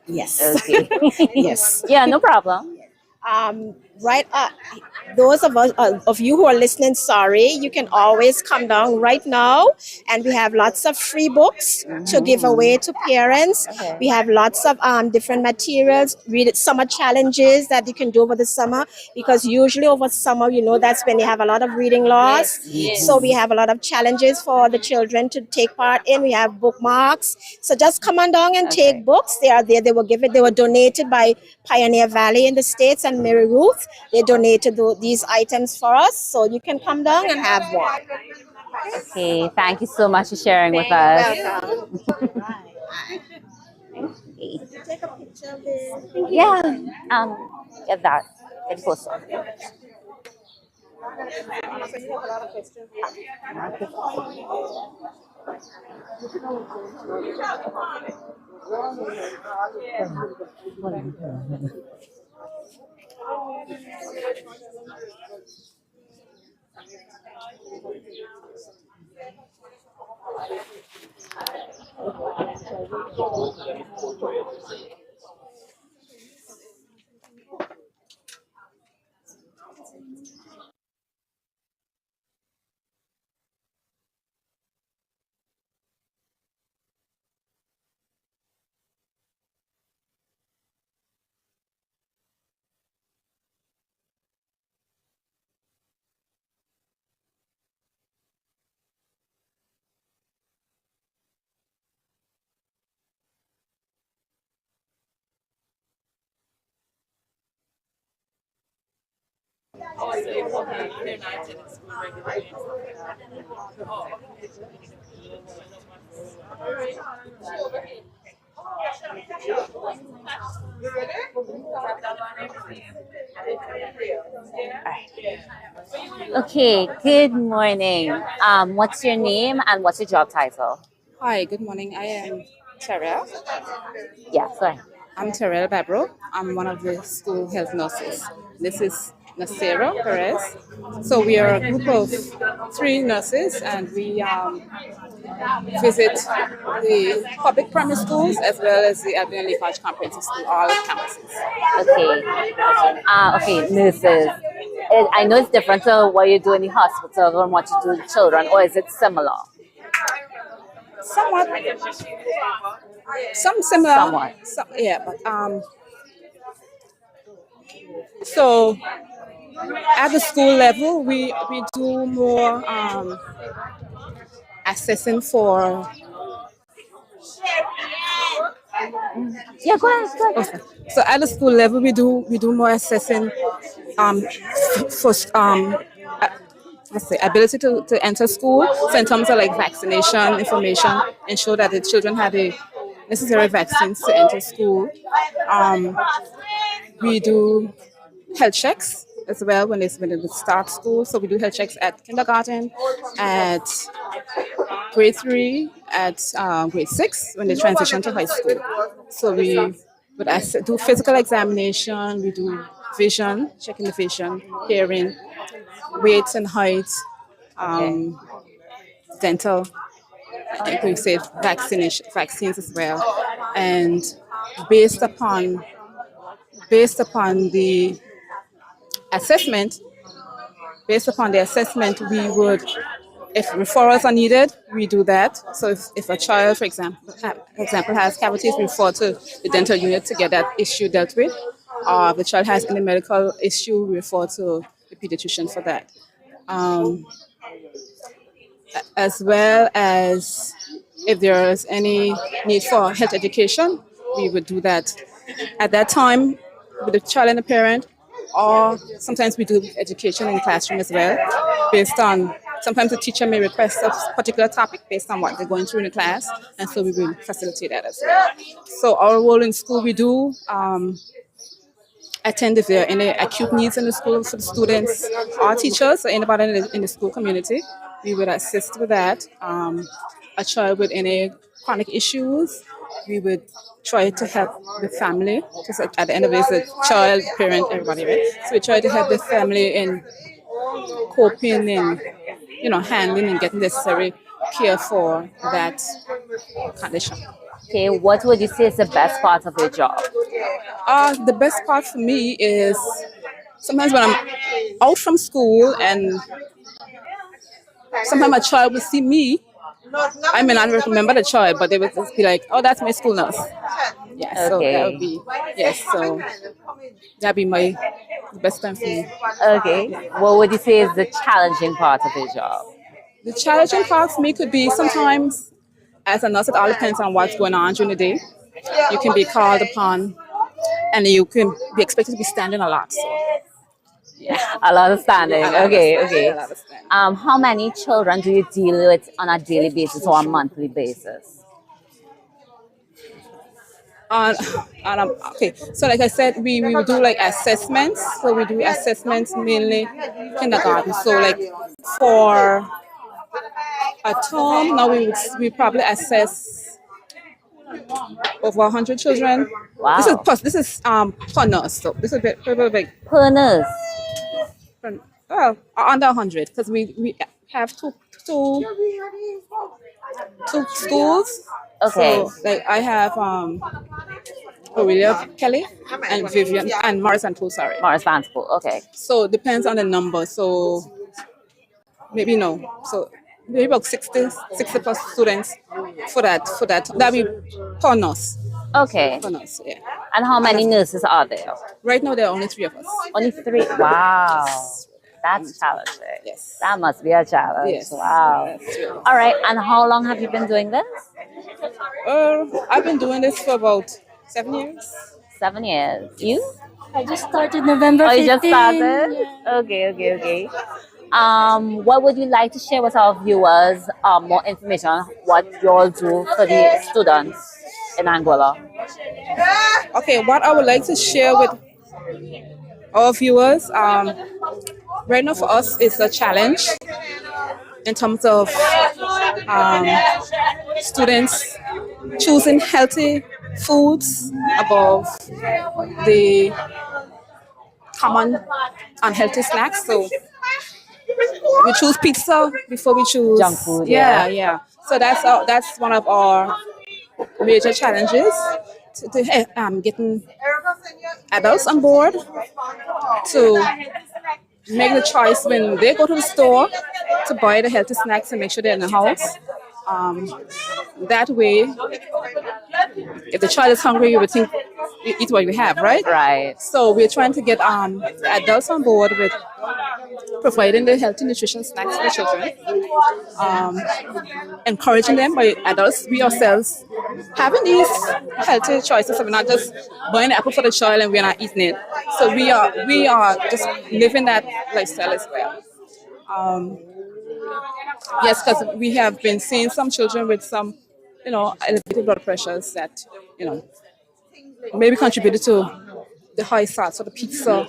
Yes. Okay. Yes. Yeah, no problem. Right. Those of you who are listening, sorry, you can always come down right now, and we have lots of free books to give away to parents. Okay. We have lots of different materials, summer challenges that you can do over the summer, because usually over summer, that's when you have a lot of reading loss. Yes. So we have a lot of challenges for the children to take part in. We have bookmarks. So just come on down and take books. They are there. They were donated by Pioneer Valley in the States and Mary Ruth. They donated these items for us, so you can come down and have one. Okay, thank you so much for sharing with You're us. welcome. Okay. Take a picture of this. Yeah, get that. Get the poster. Okay, good morning. What's your name and what's your job title? Hi, good morning. I am Terrell. Yeah, go ahead. I'm Terrell Babro. I'm one of the school health nurses. This is Nasera Perez. So we are a group of 3 nurses and we visit the public primary schools as well as the Albion Lake College Comprehensive School, all campuses. Okay. Okay, nurses. I know it's different to what you do in the hospital and what you do with children, or is it similar? Somewhat, some similar, Somewhat. yeah, but so at the school level, we do more assessing for. Yeah, go ahead. Go ahead. Okay. So at the school level, we do more assessing for let's say ability to enter school. So in terms of like vaccination information, ensure that the children have the necessary vaccines to enter school. We do health checks as well when they start school. So we do health checks at kindergarten, at grade 3, at grade 6 when they transition to high school. So we would do physical examination, we do vision, checking the vision, hearing, weights and heights, Okay. dental, like we say vaccines as well. And based upon the assessment, we would, if referrals are needed, we do that. So if a child, for example, has cavities, we refer to the dental unit to get that issue dealt with. If the child has any medical issue, we refer to the pediatrician for that. As well as if there is any need for health education, we would do that at that time with the child and the parent, or sometimes we do education in the classroom as well, based on sometimes the teacher may request a particular topic based on what they're going through in the class, and so we will facilitate that as well. So our role in school, we do attend if there are any acute needs in the school for the students or teachers or anybody in the school community. We would assist with that. A child with any chronic issues, we would try to help the family. Because at the end of it, it's a child, parent, everybody, right? So we try to help the family in coping and handling and getting necessary care for that condition. Okay, what would you say is the best part of your job? The best part for me is sometimes when I'm out from school and sometimes a child will see me. I may not remember the child, but they would just be like, "Oh, that's my school nurse." Yeah, so that would Okay. be yes. So that'd be my the best time for me. Okay. What would you say is the challenging part of your job? The challenging part for me could be sometimes as a nurse, it all depends on what's going on during the day. You can be called upon, and you can be expected to be standing a lot. So A lot of standing. A lot of Okay, standing, okay. a lot of standing. How many children do you deal with on a daily basis or a monthly basis? on, okay, so like I said, we will do like assessments. So we do assessments mainly kindergarten. So like for a term now we probably assess over 100 children. Wow. This is per nurse, so this is a bit big. Per nurse. Well, under 100 because we have two schools. Okay. So like I have Aurelia Kelly and Vivian and Morris and Pool, sorry. Morris Band School. Okay. So it depends on the number. So maybe no. So maybe about 60 plus students for that. That be per nurse. Okay. Per nurse, yeah. And how many nurses are there? Right now there are only 3 of us. Only 3. Wow. That's challenging. Yes. That must be a challenge. Yes. Wow. That's true. All right. And how long have you been doing this? I've been doing this for about 7 years. 7 years. You? I just started November 15. Oh, you just started? Okay. What would you like to share with our viewers? More information on what you all do for the students in Anguilla. Okay, what I would like to share with our viewers, right now for us it's a challenge in terms of students choosing healthy foods above the common unhealthy snacks. So we choose pizza before we choose Junk food, yeah. So that's one of our major challenges to getting adults on board to make the choice when they go to the store to buy the healthy snacks and make sure they're in the house. That way, if the child is hungry, you would think you eat what you have, right? Right. So we're trying to get the adults on board with providing the healthy nutrition snacks for children, encouraging them by adults, we ourselves, having these healthy choices. So we're not just buying an apple for the child and we're not eating it. So we are just living that lifestyle as well. Yes, because we have been seeing some children with some, elevated blood pressures that, maybe contributed to the high salt, so the pizza,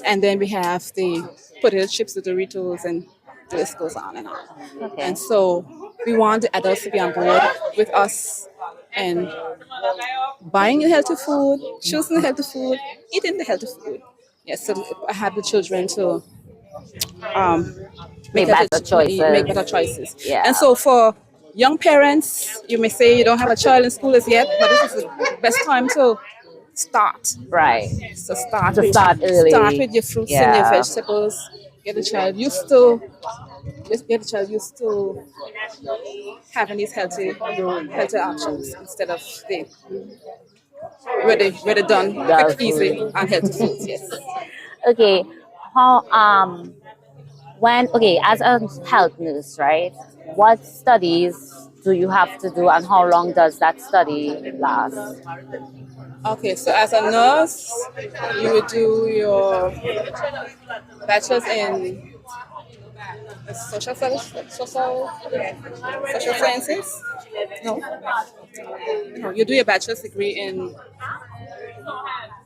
and then we have the potato chips, the Doritos, and the list goes on and on. Okay. And so we want the adults to be on board with us and buying the healthy food, choosing the healthy food, eating the healthy food. Yes, so I have the children to Make better choices. Make better choices. Yeah. And so for young parents, you may say you don't have a child in school as yet, but this is the best time to start. Right. So start early. Start with your fruits and your vegetables. Get the child used to having these healthy options instead of the where they done quick, easy, and healthy foods. Yes. Okay. As a health nurse, right? What studies do you have to do, and how long does that study last? Okay, so as a nurse, you would do your bachelor's in social sciences. No, you do your bachelor's degree in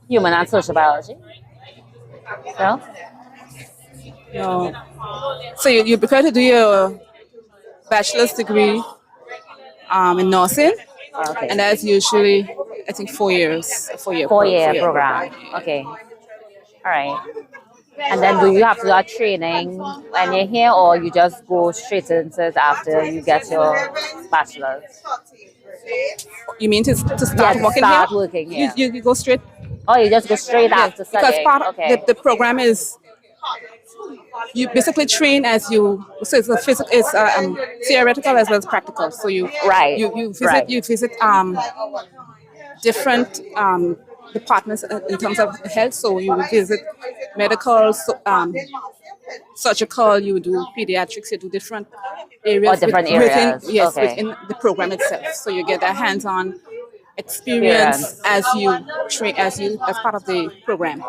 Human and social biology. No? No. So you prepare to do your bachelor's degree in nursing, Okay. and that's usually, I think, 4 years. A 4 year program. Okay. All right. And then do you have to do a training when you're here, or you just go straight into it after you get your bachelor's? You mean to start working start here? working here. You go straight. Oh, you just go straight after Because studying. part of Okay. the program is you basically train as you. So it's theoretical as well as practical. So you visit different departments in terms of health. So you will visit medical, surgical. You do pediatrics. You do different areas. Different areas. Within the program itself. So you get a hands-on experience as part of the program.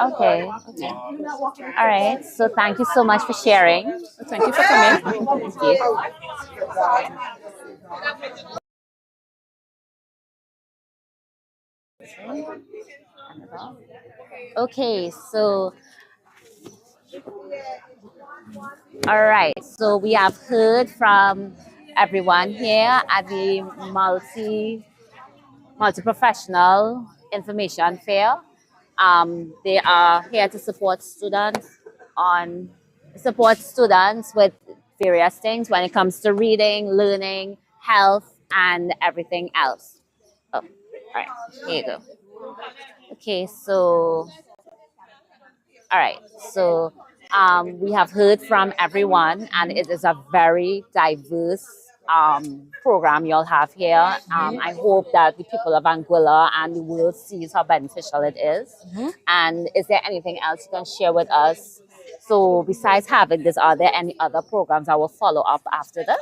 Okay. Okay. All right. So thank you so much for sharing. Thank you for coming. Thank you. Okay. So all right. So we have heard from everyone here at the multi-professional information fair. They are here to support students with various things when it comes to reading, learning, health, and everything else. Oh, all right, here you go. Okay, so all right, so we have heard from everyone, and it is a very diverse program you'll have here. I hope that the people of Anguilla and the world sees how beneficial it is. And is there anything else you can share with us? So besides having this, are there any other programs that will follow up after this?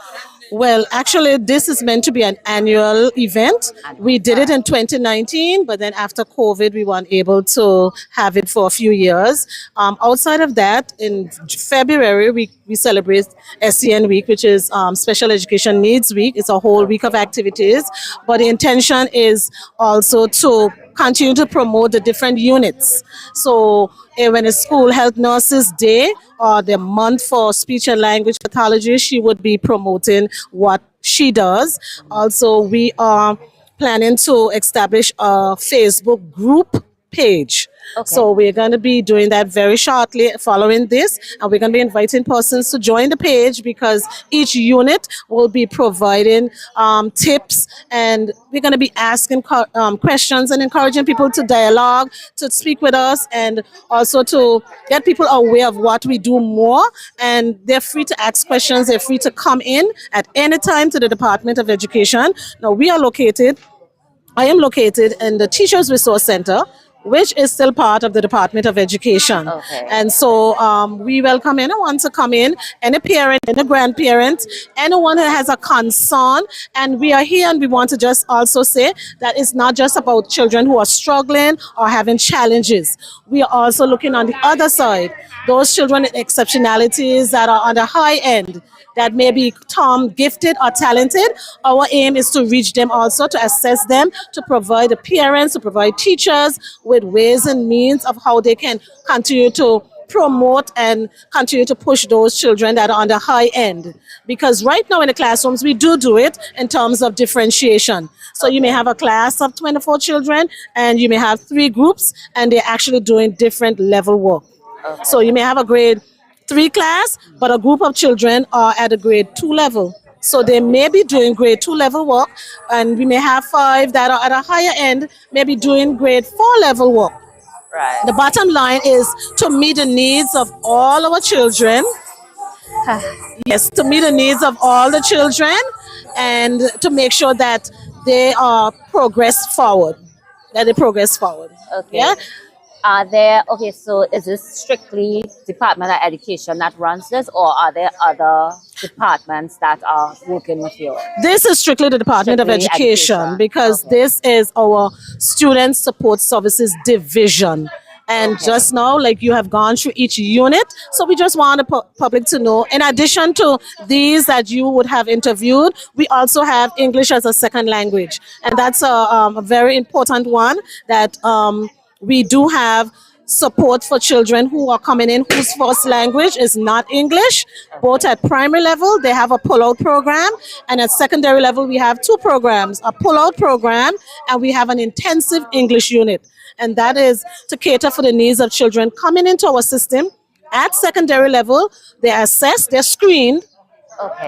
Well, actually, this is meant to be an annual event. We did it in 2019, but then after COVID, we weren't able to have it for a few years. Outside of that, in February, we celebrate SEN Week, which is Special Education Needs Week. It's a whole week of activities, but the intention is also to continue to promote the different units. So when it's School Health Nurses Day or the month for speech and language pathology, she would be promoting what she does. Also, we are planning to establish a Facebook group page. So we're going to be doing that very shortly following this, and we're going to be inviting persons to join the page because each unit will be providing tips, and we're going to be asking questions and encouraging people to dialogue, to speak with us, and also to get people aware of what we do more. And they're free to ask questions. They're free to come in at any time to the Department of Education. Now I am located in the Teachers Resource Center, which is still part of the Department of Education. And so we welcome anyone to come in, any parent, any grandparent, anyone who has a concern. And we are here, and we want to just also say that it's not just about children who are struggling or having challenges. We are also looking on the other side, those children with exceptionalities that are on the high end, that may be gifted or talented. Our aim is to reach them also, to assess them, to provide the parents, to provide teachers with ways and means of how they can continue to promote and continue to push those children that are on the high end. Because right now in the classrooms, we do it in terms of differentiation. So you may have a class of 24 children, and you may have 3 groups, and they're actually doing different level work. So you may have a grade 3 class, but a group of children are at a grade 2 level. So they may be doing grade 2 level work, and we may have 5 that are at a higher end, maybe doing grade 4 level work. Right. The bottom line is to meet the needs of all our children. Yes, to meet the needs of all the children, and to make sure that they are progress forward. Okay. Yeah. Are there, okay, so is this strictly Department of Education that runs this, or are there other departments that are working with you? This is strictly the Department of Education, because this is our Student Support Services Division. And just now, like, you have gone through each unit, so we just want the public to know, in addition to these that you would have interviewed, we also have English as a second language. And that's a very important one, that we do have support for children who are coming in whose first language is not English. Both at primary level, they have a pull-out program, and at secondary level, we have 2 programs, a pull-out program, and we have an intensive English unit. And that is to cater for the needs of children coming into our system. At secondary level, they're assessed, they're screened,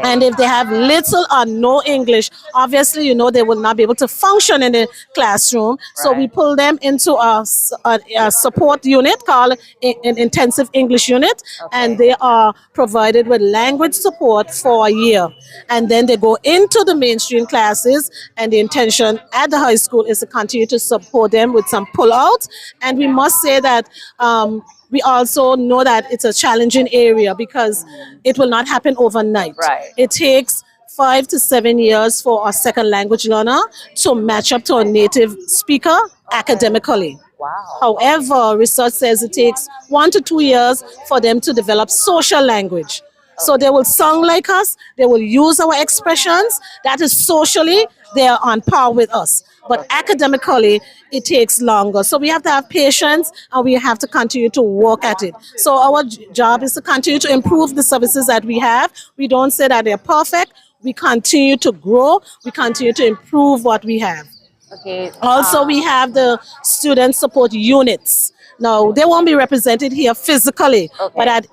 and if they have little or no English, obviously, they will not be able to function in the classroom. So we pull them into a support unit called an intensive English unit, and they are provided with language support for a year. And then they go into the mainstream classes, and the intention at the high school is to continue to support them with some pull-out. And we must say that we also know that it's a challenging area because it will not happen overnight. It takes 5 to 7 years for a second language learner to match up to a native speaker academically. Wow. However, research says it takes 1 to 2 years for them to develop social language. So they will sound like us, they will use our expressions. That is socially, they are on par with us. But academically, it takes longer. So we have to have patience and we have to continue to work at it. So our job is to continue to improve the services that we have. We don't say that they're perfect. We continue to grow. We continue to improve what we have. Okay. Also, we have the student support units. Now, they won't be represented here physically, but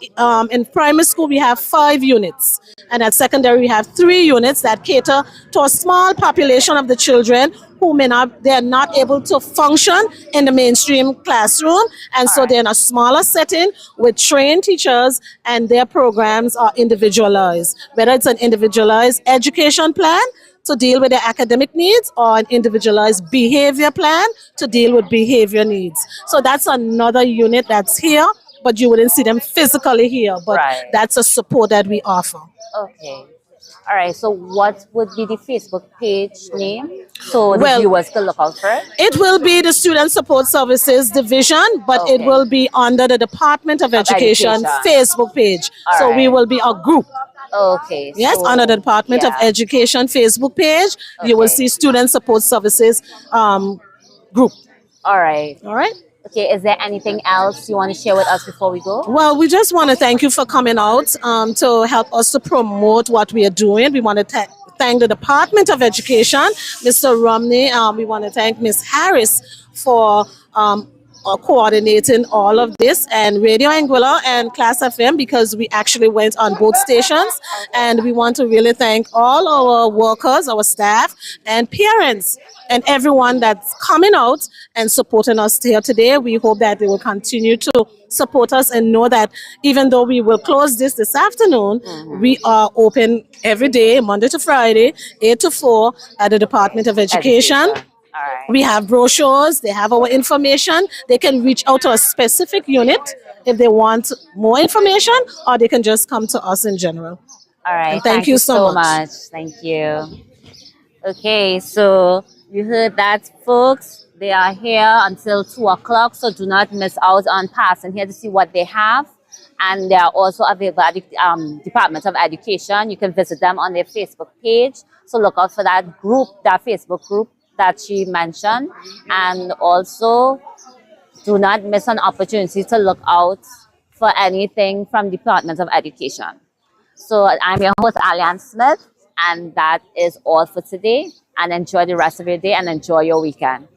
in primary school, we have 5 units. And at secondary, we have 3 units that cater to a small population of the children who they are not able to function in the mainstream classroom. And so they're in a smaller setting with trained teachers, and their programs are individualized, whether it's an individualized education plan to deal with their academic needs or an individualized behavior plan to deal with behavior needs. So that's another unit that's here, but you wouldn't see them physically here, but that's a support that we offer. Okay. All right. So what would be the Facebook page name so the viewers can look out for it? It will be the Student Support Services Division, but it will be under the Department of Education Facebook page. So we will be a group. Okay. Yes, so, under the Department of Education Facebook page, you will see Student Support Services group. All right. All right. Okay, is there anything else you want to share with us before we go? Well, we just want to thank you for coming out to help us to promote what we are doing. We want to thank the Department of Education, Mr. Romney. We want to thank Ms. Harris for coordinating all of this, and Radio Anguilla and Class FM, because we actually went on both stations. And we want to really thank all our workers, our staff, and parents, and everyone that's coming out and supporting us here today. We hope that they will continue to support us and know that even though we will close this afternoon, we are open every day, Monday to Friday, 8 to 4 at the Department of Education. We have brochures, they have our information. They can reach out to a specific unit if they want more information, or they can just come to us in general. All right. And thank you so much. Thank you. Okay, so you heard that, folks. They are here until 2 o'clock, so do not miss out on passing here to see what they have. And they are also available at the Department of Education. You can visit them on their Facebook page. So look out for that group, that Facebook group that she mentioned. And also, do not miss an opportunity to look out for anything from Department of Education. So I'm your host, Alian Smith, and that is all for today. And enjoy the rest of your day and enjoy your weekend.